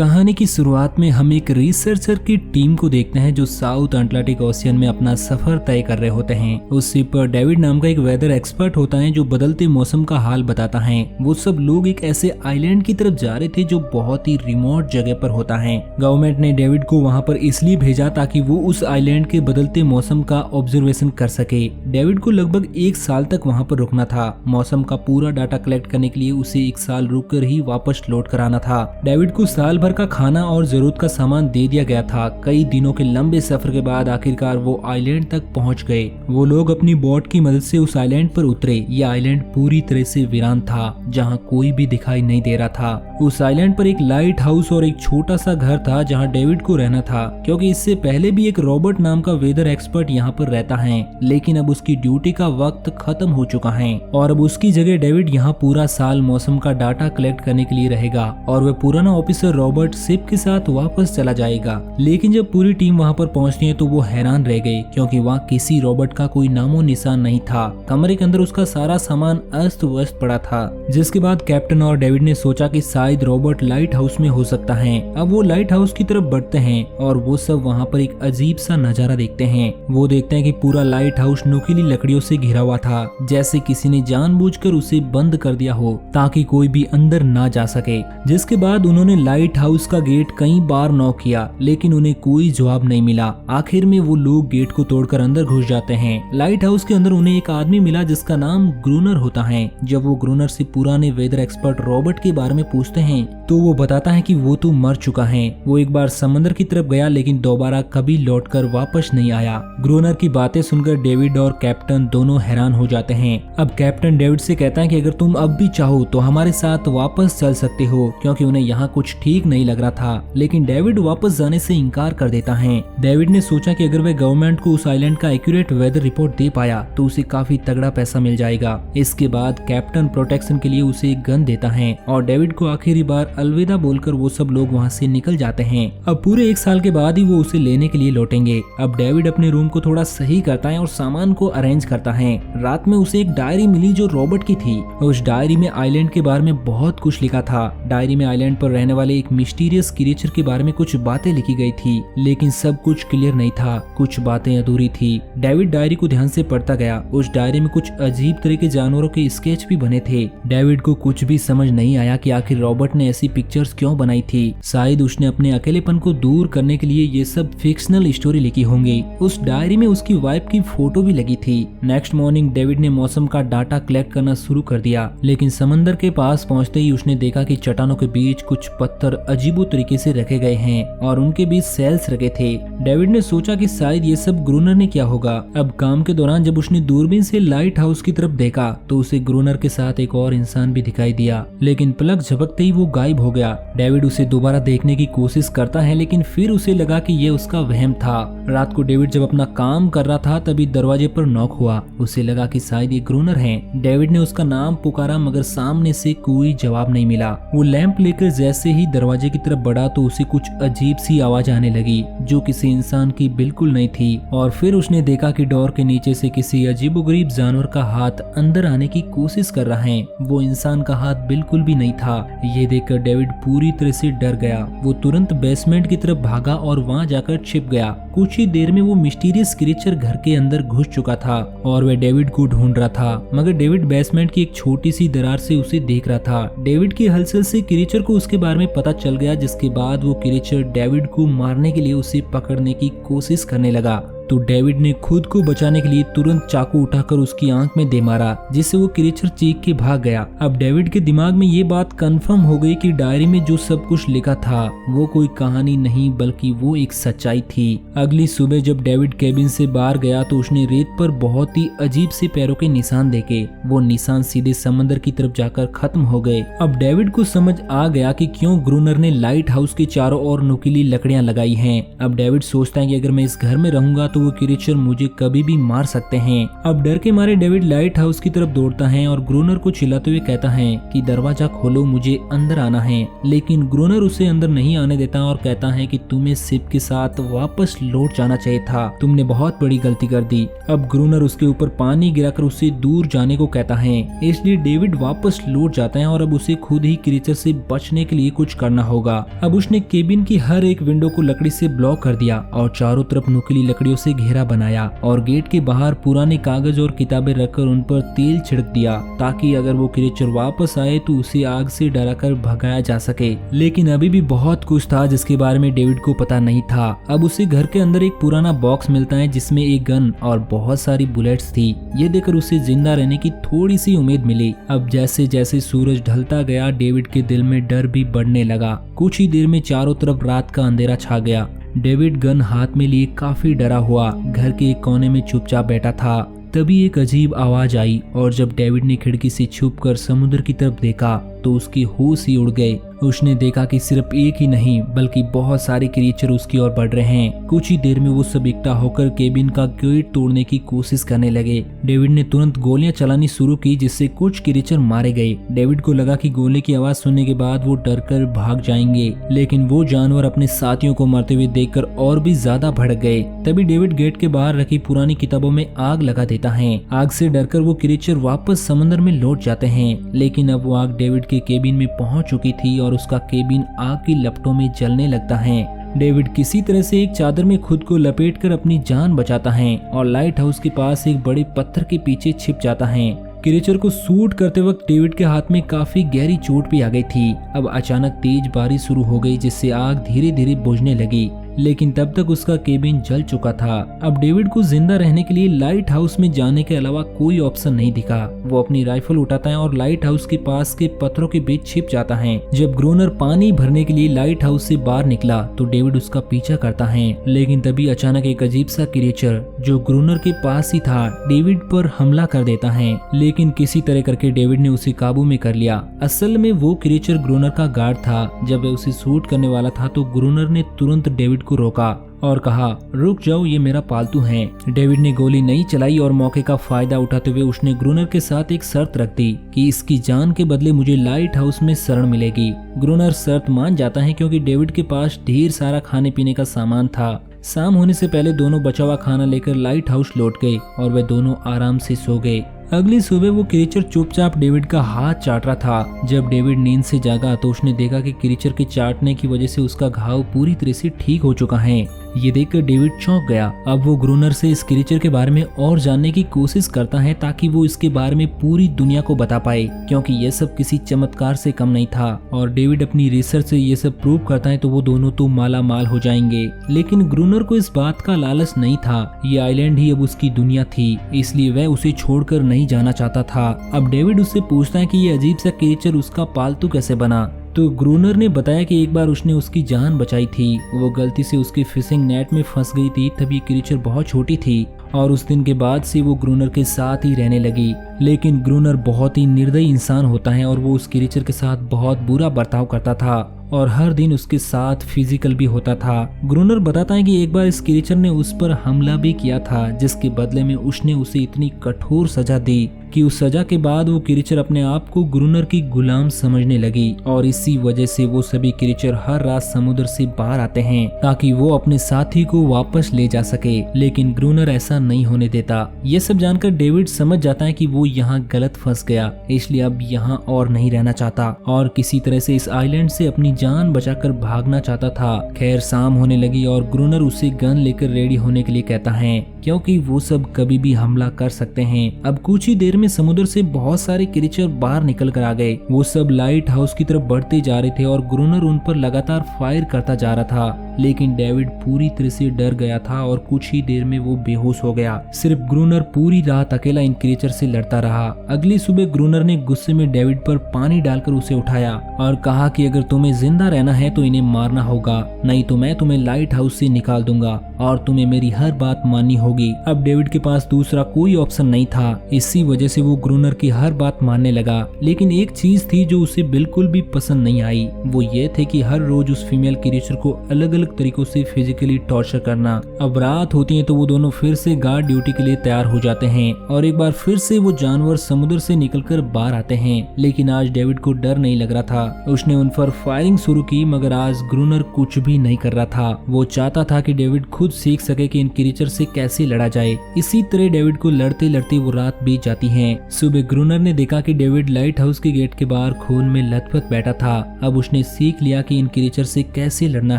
कहानी की शुरुआत में हम एक रिसर्चर की टीम को देखते हैं जो साउथ अटलांटिक ओशियन में अपना सफर तय कर रहे होते हैं। उस शिप पर डेविड नाम का एक वेदर एक्सपर्ट होता है जो बदलते मौसम का हाल बताता है। वो सब लोग एक ऐसे आइलैंड की तरफ जा रहे थे जो बहुत ही रिमोट जगह पर होता है। गवर्नमेंट ने डेविड को वहाँ पर इसलिए भेजा ताकि वो उस आइलैंड के बदलते मौसम का ऑब्जर्वेशन कर सके। डेविड को लगभग 1 साल तक वहाँ पर रुकना था। मौसम का पूरा डाटा कलेक्ट करने के लिए उसे 1 साल रुककर ही वापस लौट कर आना था। डेविड को साल भर का खाना और जरूरत का सामान दे दिया गया था। कई दिनों के लंबे सफर के बाद आखिरकार वो आइलैंड तक पहुंच गए। वो लोग अपनी बोट की मदद से उस आइलैंड पर उतरे। ये आइलैंड पूरी तरह से वीरान था, जहां कोई भी दिखाई नहीं दे रहा था। उस आइलैंड पर एक लाइट हाउस और एक छोटा सा घर था जहां डेविड को रहना था, क्योंकि इससे पहले भी एक रॉबर्ट नाम का वेदर एक्सपर्ट यहाँ पर रहता है, लेकिन अब उसकी ड्यूटी का वक्त खत्म हो चुका है और अब उसकी जगह डेविड यहाँ पूरा साल मौसम का डाटा कलेक्ट करने के लिए रहेगा और वह पुराना ऑफिसर रॉबर्ट शिप के साथ वापस चला जाएगा। लेकिन जब पूरी टीम वहां पर पहुंचती है तो वो हैरान रह गए, क्योंकि वहां किसी रॉबर्ट का कोई नामो निशान नहीं था। कमरे के अंदर उसका सारा सामान अस्त व्यस्त पड़ा था। जिसके बाद कैप्टन और डेविड ने सोचा कि शायद रॉबर्ट लाइट हाउस में हो सकता है। अब वो लाइट हाउस की तरफ बढ़ते हैं और वो सब वहाँ पर एक अजीब सा नजारा देखते हैं। वो देखते हैं कि पूरा लाइट हाउस नुकीली लकड़ियों से घिरा हुआ था, जैसे किसी ने जानबूझकर उसे बंद कर दिया हो ताकि कोई भी अंदर ना जा सके। जिसके बाद उन्होंने लाइट हाउस का गेट कई बार नॉक किया, लेकिन उन्हें कोई जवाब नहीं मिला। आखिर में वो लोग गेट को तोड़कर अंदर घुस जाते हैं। लाइट हाउस के अंदर उन्हें एक आदमी मिला जिसका नाम ग्रूनर होता है। जब वो ग्रूनर से पुराने वेदर एक्सपर्ट रॉबर्ट के बारे में पूछते हैं तो वो बताता है कि वो तो मर चुका है। वो एक बार समंदर की तरफ गया, लेकिन दोबारा कभी लौटकर वापस नहीं आया। ग्रूनर की बातें सुनकर डेविड और कैप्टन दोनों हैरान हो जाते हैं। अब कैप्टन डेविड से कहता है कि अगर तुम अब भी चाहो तो हमारे साथ वापस चल सकते हो, क्योंकि उन्हें यहाँ कुछ ठीक नहीं लग रहा था। लेकिन डेविड वापस जाने से इनकार कर देता है। डेविड ने सोचा कि अगर वह गवर्नमेंट को उस आइलैंड का एक्यूरेट वेदर रिपोर्ट दे पाया तो उसे काफी तगड़ा पैसा मिल जाएगा। इसके बाद कैप्टन प्रोटेक्शन के लिए उसे एक गन देता है और डेविड को आखिरी बार अलविदा बोलकर वो सब लोग वहाँ से निकल जाते हैं। अब पूरे 1 साल के बाद ही वो उसे लेने के लिए लौटेंगे। अब डेविड अपने रूम को थोड़ा सही करता है और सामान को अरेंज करता है। रात में उसे एक डायरी मिली जो रॉबर्ट की थी। उस डायरी में आइलैंड के बारे में बहुत कुछ लिखा था। डायरी में आइलैंड पर रहने वाले एक मिस्टीरियस क्रिएचर के बारे में कुछ बातें लिखी गई थी, लेकिन सब कुछ क्लियर नहीं था। कुछ बातें अधूरी थी। डेविड डायरी को ध्यान से पढ़ता गया। उस डायरी में कुछ अजीब तरह के जानवरों के स्केच भी बने थे। डेविड को कुछ भी समझ नहीं आया कि आखिर रॉबर्ट ने ऐसी पिक्चर्स क्यों बनाई थी। शायद उसने अपने अकेलेपन को दूर करने के लिए ये सब फिक्शनल स्टोरी लिखी होंगी। उस डायरी में उसकी वाइफ की फोटो भी लगी थी। नेक्स्ट मॉर्निंग डेविड ने मौसम का डाटा कलेक्ट करना शुरू कर दिया, लेकिन समंदर के पास पहुंचते ही उसने देखा कि चट्टानों के बीच कुछ पत्थर अजीबो तरीके से रखे गए हैं और उनके बीच सेल्स रखे थे। डेविड ने सोचा कि शायद ये सब ग्रूनर ने किया होगा। अब काम के दौरान जब उसने दूरबीन से लाइट हाउस की तरफ देखा तो उसे ग्रूनर के साथ एक और इंसान भी दिखाई दिया, लेकिन पलक झपकते ही वो गायब हो गया। डेविड उसे दोबारा देखने की कोशिश करता है, लेकिन फिर उसे लगा कि ये उसका वहम था। रात को डेविड जब अपना काम कर रहा था तभी दरवाजे पर नॉक हुआ। उसे लगा कि शायद ये ग्रूनर है। डेविड ने उसका नाम पुकारा, मगर सामने से कोई जवाब नहीं मिला। वो लैंप लेकर जैसे ही दरवाजे की तरफ बढ़ा तो उसे कुछ अजीब सी आवाज आने लगी जो किसी इंसान की बिल्कुल नहीं थी। और फिर उसने देखा कि डोर के नीचे से किसी अजीबोगरीब जानवर का हाथ अंदर आने की कोशिश कर रहा है। वो इंसान का हाथ बिल्कुल भी नहीं था। ये देखकर डेविड पूरी तरह से डर गया। वो तुरंत बेसमेंट की तरफ भागा और वहाँ जाकर छिप गया। कुछ ही देर में वो मिस्टीरियस क्रिएचर घर के अंदर घुस चुका था और वह डेविड को ढूंढ रहा था, मगर डेविड बेसमेंट की एक छोटी सी दरार से उसे देख रहा था। डेविड की हलचल से क्रिएचर को उसके बारे में पता चल गया, जिसके बाद वो क्रिएचर डेविड को मारने के लिए उसे पकड़ने की कोशिश करने लगा। तो डेविड ने खुद को बचाने के लिए तुरंत चाकू उठाकर उसकी आंख में दे मारा, जिससे वो क्रिएचर चीख के भाग गया। अब डेविड के दिमाग में ये बात कंफर्म हो गई कि डायरी में जो सब कुछ लिखा था वो कोई कहानी नहीं बल्कि वो एक सच्चाई थी। अगली सुबह जब डेविड केबिन से बाहर गया तो उसने रेत पर बहुत ही अजीब से पैरों के निशान देखे। वो निशान सीधे समंदर की तरफ जाकर खत्म हो गए। अब डेविड को समझ आ गया कि क्यों ग्रूनर ने लाइट हाउस के चारों ओर नुकीली लकड़ियां लगाई हैं। अब डेविड सोचता है कि अगर मैं इस घर में रहूंगा तो तो वो क्रिएचर मुझे कभी भी मार सकते हैं। अब डर के मारे डेविड लाइट हाउस की तरफ दौड़ता है और ग्रोनर को चिल्लाते हुए कहता है कि दरवाजा खोलो, मुझे अंदर आना है। लेकिन ग्रोनर उसे अंदर नहीं आने देता और कहता है कि तुम्हें सिप के साथ वापस लौट जाना चाहिए था, तुमने बहुत बड़ी गलती कर दी। अब ग्रोनर उसके ऊपर पानी गिराकर उसे दूर जाने को कहता है, इसलिए डेविड वापस लौट जाता है और अब उसे खुद ही क्रिएचर से बचने के लिए कुछ करना होगा। अब उसने केबिन की हर एक विंडो को लकड़ी से ब्लॉक कर दिया और चारों तरफ नुकीली लकड़ियों से घेरा बनाया और गेट के बाहर पुराने कागज और किताबें रखकर उन पर तेल छिड़क दिया ताकि अगर वो क्रिएचर वापस आए तो उसे आग से डराकर भगाया जा सके। लेकिन अभी भी बहुत कुछ था जिसके बारे में डेविड को पता नहीं था। अब उसे घर के अंदर एक पुराना बॉक्स मिलता है जिसमें एक गन और बहुत सारी बुलेट्स थी। ये देखकर उसे जिंदा रहने की थोड़ी सी उम्मीद मिली। अब जैसे जैसे सूरज ढलता गया डेविड के दिल में डर भी बढ़ने लगा। कुछ ही देर में चारों तरफ रात का अंधेरा छा गया। डेविड गन हाथ में लिए काफी डरा हुआ घर के एक कोने में चुपचाप बैठा था। तभी एक अजीब आवाज आई और जब डेविड ने खिड़की से छुपकर समुद्र की तरफ देखा तो उसके होश ही उड़ गए। उसने देखा कि सिर्फ एक ही नहीं बल्कि बहुत सारे क्रिएचर उसकी ओर बढ़ रहे हैं। कुछ ही देर में वो सब इकट्ठा होकर केबिन का गेट तोड़ने की कोशिश करने लगे। डेविड ने तुरंत गोलियां चलानी शुरू की जिससे कुछ क्रिएचर मारे गए। डेविड को लगा कि गोले की आवाज सुनने के बाद वो डरकर भाग जाएंगे, लेकिन वो जानवर अपने साथियों को मरते हुए देखकर और भी ज्यादा भड़क गए। तभी डेविड गेट के बाहर रखी पुरानी किताबों में आग लगा देता है। आग से डरकर वो क्रिएचर वापस समंदर में लौट जाते हैं, लेकिन अब वो आग डेविड के केबिन में पहुंच चुकी थी और उसका केबिन आग की लपटों में जलने लगता है। डेविड किसी तरह से एक चादर में खुद को लपेटकर अपनी जान बचाता है और लाइट हाउस के पास एक बड़े पत्थर के पीछे छिप जाता है। क्रिएचर को शूट करते वक्त डेविड के हाथ में काफी गहरी चोट भी आ गई थी। अब अचानक तेज बारिश शुरू हो गई जिससे आग धीरे धीरे बुझने लगी, लेकिन तब तक उसका केबिन जल चुका था। अब डेविड को जिंदा रहने के लिए लाइट हाउस में जाने के अलावा कोई ऑप्शन नहीं दिखा। वो अपनी राइफल उठाता है और लाइट हाउस के पास के पत्थरों के बीच छिप जाता है। जब ग्रोनर पानी भरने के लिए लाइट हाउस से बाहर निकला तो डेविड उसका पीछा करता है, लेकिन तभी अचानक एक अजीब सा क्रिएचर जो ग्रोनर के पास ही था डेविड पर हमला कर देता है, लेकिन किसी तरह करके डेविड ने उसे काबू में कर लिया। असल में वो क्रिएचर ग्रोनर का गार्ड था। जब वह उसे शूट करने वाला था तो ग्रोनर ने तुरंत डेविड को रोका और कहा, रुक जाओ, ये मेरा पालतू है। डेविड ने गोली नहीं चलाई और मौके का फायदा उठाते हुए उसने ग्रोनर के साथ एक शर्त रख दी कि इसकी जान के बदले मुझे लाइट हाउस में शरण मिलेगी। ग्रोनर शर्त मान जाता है क्योंकि डेविड के पास ढेर सारा खाने पीने का सामान था। शाम होने से पहले दोनों बचा हुआ खाना लेकर लाइट हाउस लौट गए और वे दोनों आराम से सो गए। अगली सुबह वो क्रिएचर चुपचाप डेविड का हाथ चाट रहा था। जब डेविड नींद से जागा तो उसने देखा कि क्रिएचर के चाटने की वजह से उसका घाव पूरी तरह से ठीक हो चुका है। ये देखकर डेविड चौंक गया। अब वो ग्रोनर से इस क्रिएचर के बारे में और जानने की कोशिश करता है ताकि वो इसके बारे में पूरी दुनिया को बता पाए, क्योंकि ये सब किसी चमत्कार से कम नहीं था और डेविड अपनी रिसर्च से ये सब प्रूव करता है तो वो दोनों तो माला माल हो जाएंगे। लेकिन ग्रोनर को इस बात का लालच नहीं था। ये आइलैंड ही अब उसकी दुनिया थी, इसलिए वह उसे छोड़कर नहीं जाना चाहता था। अब डेविड उससे पूछता है कि ये अजीब सा क्रिएचर उसका पालतू कैसे बना, तो ग्रोनर ने बताया कि एक बार उसने उसकी जान बचाई थी। वो गलती से उसकी फिशिंग नेट में फंस गई थी, तब ये क्रिएचर बहुत छोटी थी और उस दिन के बाद से वो ग्रोनर के साथ ही रहने लगी। लेकिन ग्रोनर बहुत ही निर्दयी इंसान होता है और वो उस क्रिएचर के साथ बहुत बुरा बर्ताव करता था और हर दिन उसके साथ फिजिकल भी होता था। ग्रोनर बताता है कि एक बार इस क्रिएचर ने उस पर हमला भी किया था, जिसके बदले में उसने उसे इतनी कठोर सजा दी कि उस सजा के बाद वो क्रिएचर अपने आप को ग्रोनर की गुलाम समझने लगी और इसी वजह से वो सभी क्रिएचर हर रात समुद्र से बाहर आते हैं ताकि वो अपने साथी को वापस ले जा सके। लेकिन ग्रोनर ऐसा नहीं होने देता। ये सब जानकर डेविड समझ जाता है कि वो यहाँ गलत फंस गया, इसलिए अब यहाँ और नहीं रहना चाहता और किसी तरह से इस आइलैंड से अपनी जान बचाकर भागना चाहता था। खैर शाम होने लगी और ग्रोनर उसे गन लेकर रेडी होने के लिए कहता है, क्योंकि वो सब कभी भी हमला कर सकते हैं। अब कुछ ही देर में समुद्र से बहुत सारे क्रिएचर बाहर निकल कर आ गए। वो सब लाइट हाउस की तरफ बढ़ते जा रहे थे और ग्रोनर उन पर लगातार फायर करता जा रहा था। लेकिन डेविड पूरी तरह से डर गया था और कुछ ही देर में वो बेहोश हो गया। सिर्फ ग्रोनर पूरी रात अकेला इन क्रिएचर से लड़ता रहा। अगली सुबह ग्रोनर ने गुस्से में डेविड पर पानी डालकर उसे उठाया और कहा कि अगर तुम्हें जिंदा रहना है तो इन्हें मारना होगा, नहीं तो मैं तुम्हें लाइट हाउस से निकाल दूंगा और तुम्हें मेरी हर बात माननी होगी। अब डेविड के पास दूसरा कोई ऑप्शन नहीं था, इसी वजह से वो ग्रोनर की हर बात मानने लगा। लेकिन एक चीज थी जो उसे बिल्कुल भी पसंद नहीं आई, वो ये थे कि हर रोज उस फीमेल क्रिएचर को अलग अलग अलग तरीकों से फिजिकली टॉर्चर करना। अब रात होती है तो वो दोनों फिर से गार्ड ड्यूटी के लिए तैयार हो जाते हैं और एक बार फिर से वो जानवर समुद्र से निकलकर बाहर आते हैं। लेकिन आज डेविड को डर नहीं लग रहा था। उसने उन पर फायरिंग शुरू की, मगर आज ग्रूनर कुछ भी नहीं कर रहा था। वो चाहता था कि डेविड खुद सीख सके कि इन क्रीचर से कैसे लड़ा जाए। इसी तरह डेविड को लड़ते लड़ते वो रात बीत जाती है। सुबह ग्रूनर ने देखा कि डेविड लाइट हाउस के गेट के बाहर खून में लथपथ बैठा था। अब उसने सीख लिया कि इन क्रीचर से कैसे लड़ना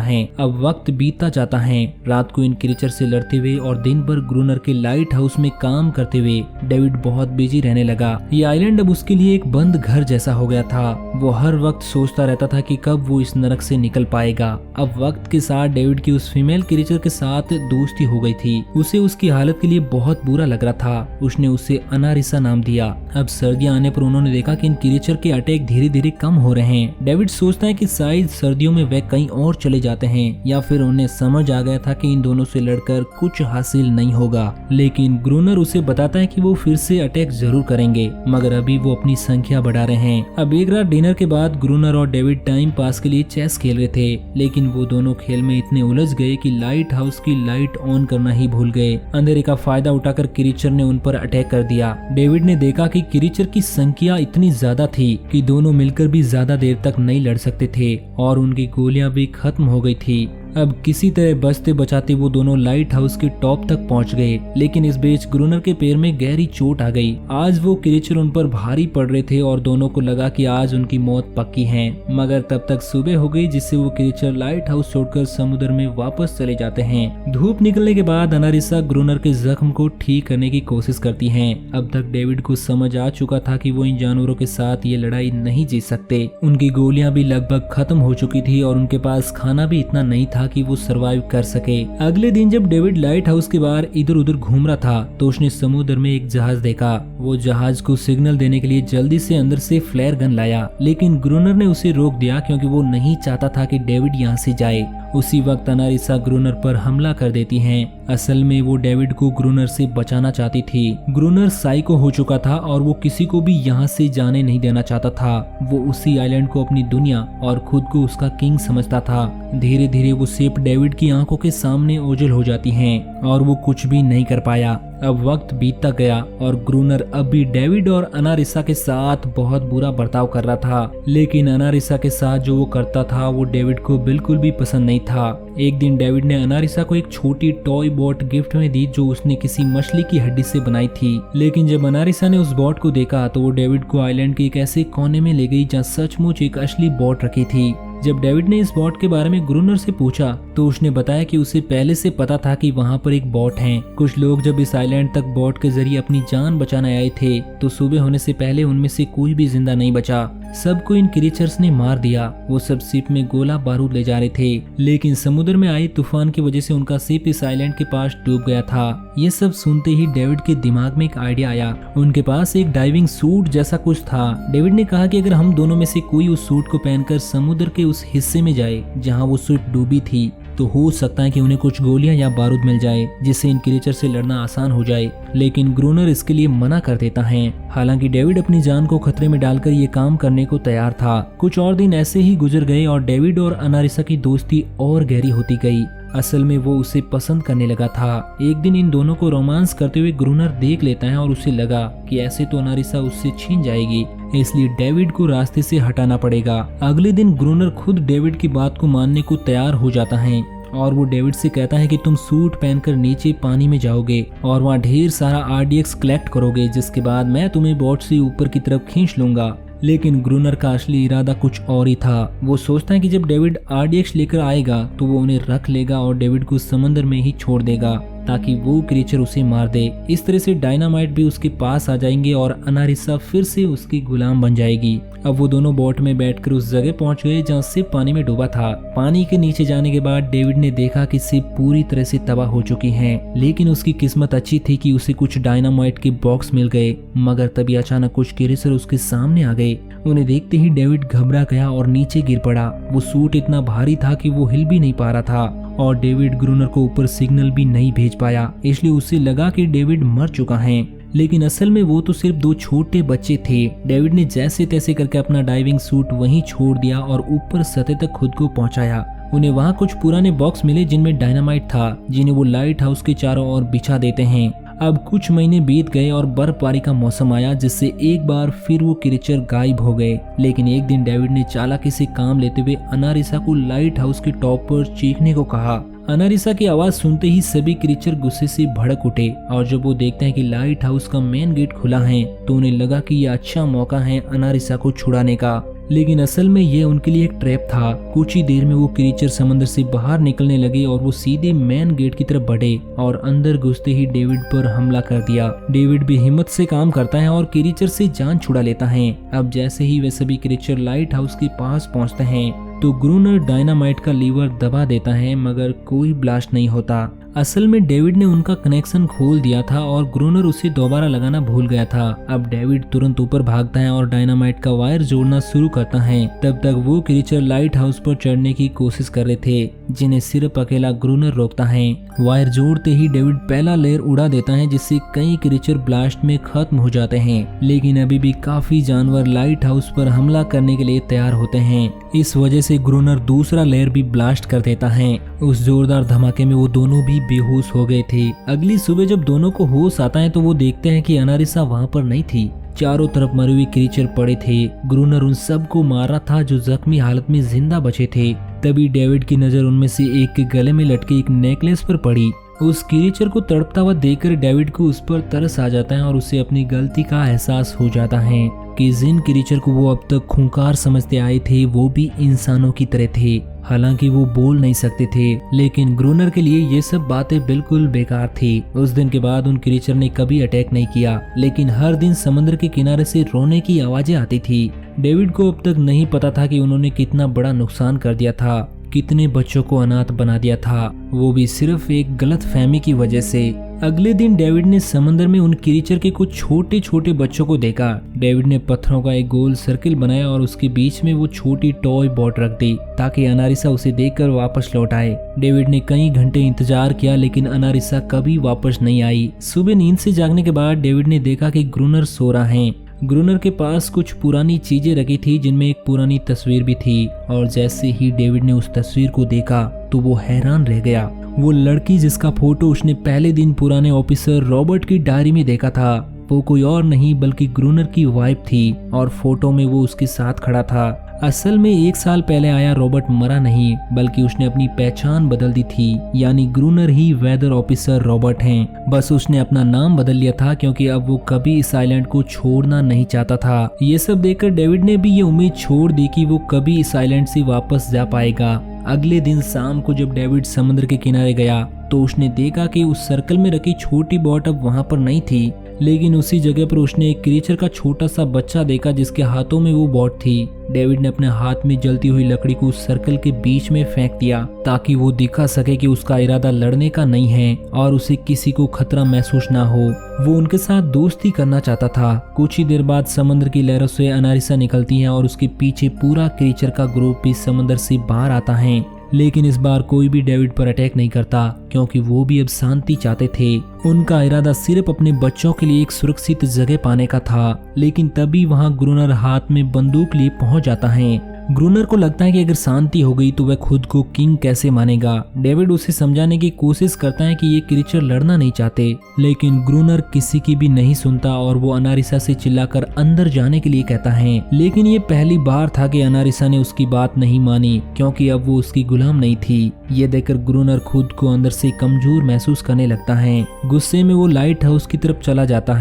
है। अब वक्त बीतता जाता है। रात को इन क्रीचर से लड़ते हुए और दिन भर ग्रूनर के लाइट हाउस में काम करते हुए डेविड बहुत बिजी रहने लगा। ये आइलैंड अब उसके लिए एक बंद घर जैसा हो गया था। वो हर वक्त सोचता रहता था कि कब वो इस नरक से निकल पाएगा। अब वक्त के साथ डेविड की उस फीमेल क्रीचर के साथ दोस्ती हो गई थी। उसे उसकी हालत के लिए बहुत बुरा लग रहा था। उसने उसे अनारिसा नाम दिया। अब सर्दियां आने पर उन्होंने देखा कि इन क्रीचर के अटैक धीरे धीरे कम हो रहे हैं। डेविड सोचता है कि शायद सर्दियों में वे कहीं और चले जाते हैं या फिर उन्हें समझ आ गया था कि इन दोनों से लड़कर कुछ हासिल नहीं होगा। लेकिन ग्रूनर उसे बताता है कि वो फिर से अटैक जरूर करेंगे, मगर अभी वो अपनी संख्या बढ़ा रहे हैं। अब एक रात डिनर के बाद ग्रूनर और डेविड टाइम पास के लिए चेस खेल रहे थे, लेकिन वो दोनों खेल में इतने उलझ गए कि लाइट हाउस की लाइट ऑन करना ही भूल गए। अंधेरे का फायदा उठाकर क्रीचर ने उन पर अटैक कर दिया। डेविड ने देखा कि क्रीचर की संख्या इतनी ज्यादा थी कि दोनों मिलकर भी ज्यादा देर तक नहीं लड़ सकते थे और उनकी गोलियां भी खत्म हो गई थी। अब किसी तरह बचते बचाते वो दोनों लाइट हाउस के टॉप तक पहुंच गए, लेकिन इस बीच ग्रूनर के पैर में गहरी चोट आ गई। आज वो क्रीचर उन पर भारी पड़ रहे थे और दोनों को लगा कि आज उनकी मौत पक्की है, मगर तब तक सुबह हो गई, जिससे वो क्रीचर लाइट हाउस छोड़कर समुद्र में वापस चले जाते हैं। धूप निकलने के बाद अनारिसा ग्रूनर के जख्म को ठीक करने की कोशिश करती है। अब तक डेविड को समझ आ चुका था कि वो इन जानवरों के साथ ये लड़ाई नहीं जीत सकते। उनकी गोलियां भी लगभग खत्म हो चुकी थी और उनके पास खाना भी इतना नहीं था कि वो सरवाइव कर सके। अगले दिन जब डेविड लाइट हाउस के बाहर इधर उधर घूम रहा था तो उसने समुद्र में एक जहाज देखा। वो जहाज को सिग्नल देने के लिए जल्दी से अंदर से फ्लेयर गन लाया, लेकिन ग्रूनर ने उसे रोक दिया क्योंकि वो नहीं चाहता था कि डेविड यहाँ से जाए। उसी वक्त अनारिसा ग्रूनर पर हमला कर देती हैं। असल में वो डेविड को ग्रूनर से बचाना चाहती थी। ग्रूनर साइको हो चुका था और वो किसी को भी यहाँ से जाने नहीं देना चाहता था। वो उसी आइलैंड को अपनी दुनिया और खुद को उसका किंग समझता था। धीरे धीरे वो शिप डेविड की आंखों के सामने ओझल हो जाती हैं और वो कुछ भी नहीं कर पाया। अब वक्त बीतता गया और ग्रूनर अब भी डेविड और अनारिसा के साथ बहुत बुरा बर्ताव कर रहा था, लेकिन अनारिसा के साथ जो वो करता था वो डेविड को बिल्कुल भी पसंद नहीं था। एक दिन डेविड ने अनारिसा को एक छोटी टॉय बोट गिफ्ट में दी जो उसने किसी मछली की हड्डी से बनाई थी, लेकिन जब अनारिसा ने उस बोट को देखा तो वो डेविड को आइलैंड के एक ऐसे कोने में ले गई जहाँ सचमुच एक असली बोट रखी थी। जब डेविड ने इस बोट के बारे में ग्रूनर से पूछा तो उसने बताया कि उसे पहले से पता था कि वहाँ पर एक बोट है। कुछ लोग जब इस आइलैंड तक बोट के जरिए अपनी जान बचाने आए थे तो सुबह होने से पहले उनमें से कोई भी जिंदा नहीं बचा। सबको इन क्रीचर्स ने मार दिया। वो सब शिप में गोला बारूद ले जा रहे थे, लेकिन समुद्र में आई तूफान की वजह से उनका शिप इस आइलैंड के पास डूब गया था। ये सब सुनते ही डेविड के दिमाग में एक आइडिया आया। उनके पास एक डाइविंग सूट जैसा कुछ था। डेविड ने कहा कि अगर हम दोनों में से कोई उस सूट को पहनकर समुद्र के उस हिस्से में जाए जहाँ वो सूट डूबी थी तो हो सकता है कि उन्हें कुछ गोलियां या बारूद मिल जाए जिससे इन क्रीचर से लड़ना आसान हो जाए। लेकिन ग्रूनर इसके लिए मना कर देता है। हालांकि डेविड अपनी जान को खतरे में डालकर ये काम करने को तैयार था। कुछ और दिन ऐसे ही गुजर गए और डेविड और अनारिसा की दोस्ती और गहरी होती गई। असल में वो उसे पसंद करने लगा था। एक दिन इन दोनों को रोमांस करते हुए ग्रूनर देख लेता है और उसे लगा कि ऐसे तो अनारिसा उससे छीन जाएगी, इसलिए डेविड को रास्ते से हटाना पड़ेगा। अगले दिन ग्रूनर खुद डेविड की बात को मानने को तैयार हो जाता है और वो डेविड से कहता है कि तुम सूट पहनकर नीचे पानी में जाओगे और वहाँ ढेर सारा RDX कलेक्ट करोगे, जिसके बाद मैं तुम्हें बोट से ऊपर की तरफ खींच लूंगा। लेकिन ग्रूनर का असली इरादा कुछ और ही था। वो सोचता है कि जब डेविड RDX लेकर आएगा तो वो उन्हें रख लेगा और डेविड को समंदर में ही छोड़ देगा ताकि वो क्रीचर उसे मार दे। इस तरह से डायनामाइट भी उसके पास आ जाएंगे और अनारिसा फिर से उसकी गुलाम बन जाएगी। अब वो दोनों बोट में बैठकर उस जगह पहुंच गए जहाँ शिप पानी में डूबा था। पानी के नीचे जाने के बाद डेविड ने देखा कि शिप पूरी तरह से तबाह हो चुकी है, लेकिन उसकी किस्मत अच्छी थी कि उसे कुछ डायनामाइट के बॉक्स मिल गए। मगर तभी अचानक कुछ क्रीचर उसके सामने आ गए। उन्हें देखते ही डेविड घबरा गया और नीचे गिर पड़ा। वो सूट इतना भारी था कि वो हिल भी नहीं पा रहा था और डेविड ग्रूनर को ऊपर सिग्नल भी नहीं भेज पाया, इसलिए उसे लगा कि डेविड मर चुका है। लेकिन असल में वो तो सिर्फ दो छोटे बच्चे थे। डेविड ने जैसे तैसे करके अपना डाइविंग सूट वहीं छोड़ दिया और ऊपर सतह तक खुद को पहुंचाया। उन्हें वहाँ कुछ पुराने बॉक्स मिले जिनमें डायनामाइट था, जिन्हें वो लाइट हाउस के चारों ओर बिछा देते हैं। अब कुछ महीने बीत गए और बर्फबारी का मौसम आया, जिससे एक बार फिर वो क्रीचर गायब हो गए। लेकिन एक दिन डेविड ने चालाकी से काम लेते हुए अनारिसा को लाइट हाउस के टॉप पर चीखने को कहा। अनारिसा की आवाज सुनते ही सभी क्रीचर गुस्से से भड़क उठे और जब वो देखते हैं कि लाइट हाउस का मेन गेट खुला है तो उन्हें लगा कि यह अच्छा मौका है अनारिसा को छुड़ाने का। लेकिन असल में यह उनके लिए एक ट्रैप था। कुछ ही देर में वो क्रीचर समंदर से बाहर निकलने लगे और वो सीधे मेन गेट की तरफ बढ़े और अंदर घुसते ही डेविड पर हमला कर दिया। डेविड भी हिम्मत से काम करता है और क्रीचर से जान छुड़ा लेता है। अब जैसे ही वे सभी क्रीचर लाइट हाउस के पास पहुंचते हैं तो ग्रूनर डायनामाइट का लीवर दबा देता है, मगर कोई ब्लास्ट नहीं होता। असल में डेविड ने उनका कनेक्शन खोल दिया था और ग्रूनर उसे दोबारा लगाना भूल गया था। अब डेविड तुरंत ऊपर भागता है और डायनामाइट का वायर जोड़ना शुरू करता है। तब तक वो क्रीचर लाइट हाउस पर चढ़ने की कोशिश कर रहे थे, जिन्हें सिर्फ अकेला ग्रूनर रोकता है। वायर जोड़ते ही डेविड पहला लेयर उड़ा देता है, जिससे कई क्रीचर ब्लास्ट में खत्म हो जाते हैं। लेकिन अभी भी काफी जानवर लाइट हाउस पर हमला करने के लिए तैयार होते हैं। इस वजह से ग्रूनर दूसरा लेयर भी ब्लास्ट कर देता है। उस जोरदार धमाके में वो दोनों भी बेहोश हो गए थे। अगली सुबह जब दोनों को होश आता है तो वो देखते हैं कि अनारिसा वहाँ पर नहीं थी। चारों तरफ मरे हुए क्रीचर पड़े थे। ग्रूनर उन सबको मारा था जो जख्मी हालत में जिंदा बचे थे। तभी डेविड की नजर उनमें से एक के गले में लटके एक नेकलेस पर पड़ी। उस क्रीचर को तड़पता हुआ देखकर डेविड को उस पर तरस आ जाता है और उसे अपनी गलती का एहसास हो जाता है कि जिन क्रीचर को वो अब तक खूंखार समझते आए थे वो भी इंसानों की तरह थे। हालांकि वो बोल नहीं सकते थे, लेकिन ग्रूनर के लिए ये सब बातें बिल्कुल बेकार थी। उस दिन के बाद उन क्रीचर ने कभी अटैक नहीं किया, लेकिन हर दिन समुद्र के किनारे से रोने की आवाजें आती थी। डेविड को अब तक नहीं पता था कि उन्होंने कितना बड़ा नुकसान कर दिया था, कितने बच्चों को अनाथ बना दिया था, वो भी सिर्फ एक गलत फहमी की वजह से। अगले दिन डेविड ने समंदर में उन क्रीचर के कुछ छोटे छोटे बच्चों को देखा। डेविड ने पत्थरों का एक गोल सर्किल बनाया और उसके बीच में वो छोटी टॉय बोट रख दी ताकि अनारिसा उसे देखकर वापस लौट आए। डेविड ने कई घंटे इंतजार किया, लेकिन अनारिसा कभी वापस नहीं आई। सुबह नींद से जागने के बाद डेविड ने देखा कि ग्रूनर सो रहा है। ग्रूनर के पास कुछ पुरानी चीजें रखी थी, जिनमें एक पुरानी तस्वीर भी थी। और जैसे ही डेविड ने उस तस्वीर को देखा तो वो हैरान रह गया। वो लड़की जिसका फोटो उसने पहले दिन पुराने ऑफिसर रॉबर्ट की डायरी में देखा था, वो कोई और नहीं बल्कि ग्रूनर की वाइफ थी और फोटो में वो उसके साथ खड़ा था। असल में 1 साल पहले आया रॉबर्ट मरा नहीं, बल्कि उसने अपनी पहचान बदल दी थी। यानी ग्रूनर ही वेदर ऑफिसर रॉबर्ट हैं। बस उसने अपना नाम बदल लिया था क्योंकि अब वो कभी इस आइलैंड को छोड़ना नहीं चाहता था। ये सब देखकर डेविड ने भी ये उम्मीद छोड़ दी कि वो कभी इस आइलैंड से वापस जा पाएगा। अगले दिन शाम को जब डेविड समुद्र के किनारे गया तो उसने देखा कि उस सर्कल में रखी छोटी बोट अब वहाँ पर नहीं थी, लेकिन उसी जगह पर उसने एक क्रीचर का छोटा सा बच्चा देखा जिसके हाथों में वो बोट थी। डेविड ने अपने हाथ में जलती हुई लकड़ी को उस सर्कल के बीच में फेंक दिया ताकि वो दिखा सके कि उसका इरादा लड़ने का नहीं है और उसे किसी को खतरा महसूस ना हो। वो उनके साथ दोस्ती करना चाहता था। कुछ ही देर बाद समुद्र की लहरों से अनारिसा निकलती है और उसके पीछे पूरा क्रीचर का ग्रुप भी समुद्र से बाहर आता है। लेकिन इस बार कोई भी डेविड पर अटैक नहीं करता क्योंकि वो भी अब शांति चाहते थे। उनका इरादा सिर्फ अपने बच्चों के लिए एक सुरक्षित जगह पाने का था। लेकिन तभी वहां ग्रूनर हाथ में बंदूक लिए पहुंच जाता है। ग्रूनर को लगता है कि अगर शांति हो गई तो वह खुद को किंग कैसे मानेगा। डेविड उसे समझाने की कोशिश करता है कि ये क्रीचर लड़ना नहीं चाहते, लेकिन ग्रूनर किसी की भी नहीं सुनता और वो अनारिसा से चिल्लाकर अंदर जाने के लिए कहता है। लेकिन ये पहली बार था कि अनारिसा ने उसकी बात नहीं मानी क्योंकि अब वो उसकी गुलाम नहीं थी। ये देखकर ग्रूनर खुद को अंदर से कमजोर महसूस करने लगता है। गुस्से में वो लाइट हाउस की तरफ चला जाता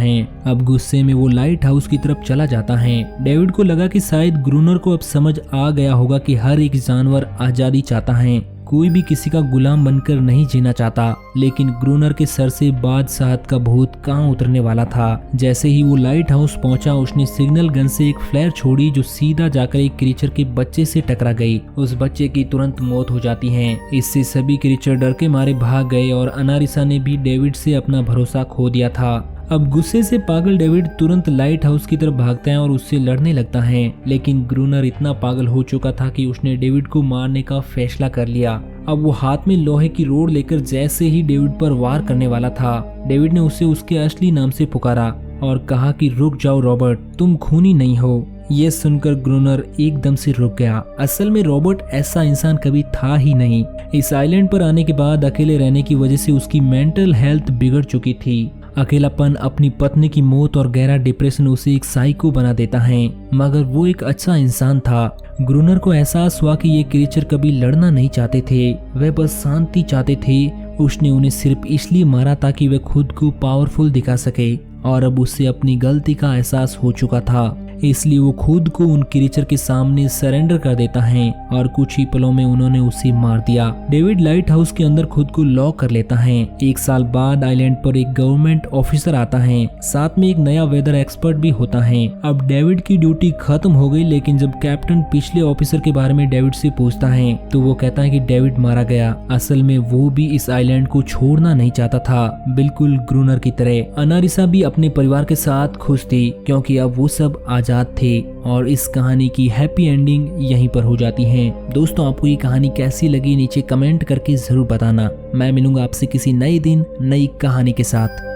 है। डेविड को लगा कि शायद ग्रूनर को अब समझ आ गया होगा कि हर एक जानवर आजादी चाहता है, कोई भी किसी का गुलाम बनकर नहीं जीना चाहता। लेकिन ग्रूनर के सर से बादशाहत का भूत कहाँ उतरने वाला था। जैसे ही वो लाइट हाउस पहुंचा उसने सिग्नल गन से एक फ्लेयर छोड़ी जो सीधा जाकर एक क्रीचर के बच्चे से टकरा गई। उस बच्चे की तुरंत मौत हो जाती है। इससे सभी क्रीचर डर के मारे भाग गए और अनारिसा ने भी डेविड से अपना भरोसा खो दिया था। अब गुस्से से पागल डेविड तुरंत लाइट हाउस की तरफ भागता है और उससे लड़ने लगता है। लेकिन ग्रूनर इतना पागल हो चुका था कि उसने डेविड को मारने का फैसला कर लिया। अब वो हाथ में लोहे की रोड लेकर जैसे ही डेविड पर वार करने वाला था, डेविड ने उसे उसके असली नाम से पुकारा और कहा कि रुक जाओ रॉबर्ट, तुम खूनी नहीं हो। ये सुनकर ग्रोनर एकदम से रुक गया। असल में रॉबर्ट ऐसा इंसान कभी था ही नहीं। इस आइलैंड पर आने के बाद अकेले रहने की वजह से उसकी मेंटल हेल्थ बिगड़ चुकी थी। अकेलापन, अपनी पत्नी की मौत और गहरा डिप्रेशन उसे एक साइको बना देता है, मगर वो एक अच्छा इंसान था। ग्रोनर को एहसास हुआ कि ये क्रिएचर कभी लड़ना नहीं चाहते थे, वे बस शांति चाहते थे। उसने उन्हें सिर्फ इसलिए मारा ताकि वे खुद को पावरफुल दिखा सके, और अब उसे अपनी गलती का एहसास हो चुका था, इसलिए वो खुद को उन क्रिएचर के सामने सरेंडर कर देता है और कुछ ही पलों में उन्होंने उसे मार दिया। डेविड लाइट हाउस के अंदर खुद को लॉक कर लेता है। 1 साल बाद आइलैंड पर एक गवर्नमेंट ऑफिसर आता है, साथ में एक नया वेदर एक्सपर्ट भी होता है। अब डेविड की ड्यूटी खत्म हो गई, लेकिन जब कैप्टन पिछले ऑफिसर के बारे में डेविड से पूछता है तो वो कहता है कि डेविड मारा गया। असल में वो भी इस आइलैंड को छोड़ना नहीं चाहता था, बिल्कुल ग्रोनर की तरह। अनारिसा भी अपने परिवार के साथ खुश थी, क्योंकि अब वो सब आजाद थे, और इस कहानी की हैप्पी एंडिंग यहीं पर हो जाती है। दोस्तों, आपको ये कहानी कैसी लगी नीचे कमेंट करके जरूर बताना। मैं मिलूंगा आपसे किसी नए दिन नई कहानी के साथ।